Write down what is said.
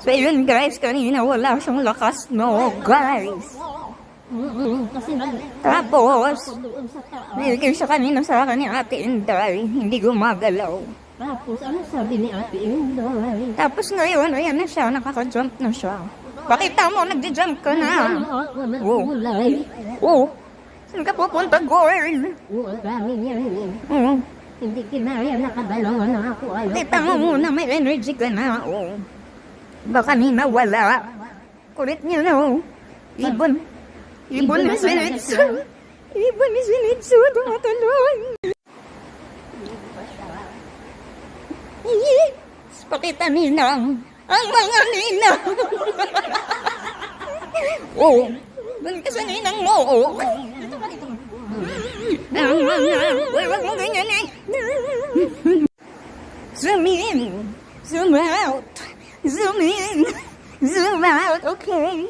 So yun guys, kanina wala siyang lakas, no guys. Tapos, nilagay siya kanina sa akin ni Ate Inday, hindi gumagalaw. Tapos, ano sabi ni Ate Inday? Tapos ngayon, ayan na siya, nakaka-jump na siya. Pakita mo, nagja-jump ka na. Oo. Saan ka pupunta, girl? Oo. Hindi kinaya, nakabalong na ako. Kita mo muna, may energy ka na. Oo. Baka kanina wala. Kulit niya na, oh. Ibon ni Sinitsu. Ibon ni Sinitsu, tumatulong. Pakita ninang ang mga ninang. Oo. Doon ka sa ninang mo, oh. Huwag mo ganyan eh. Zoom in. Zoom out. Zoom in. Zoom out. Okay.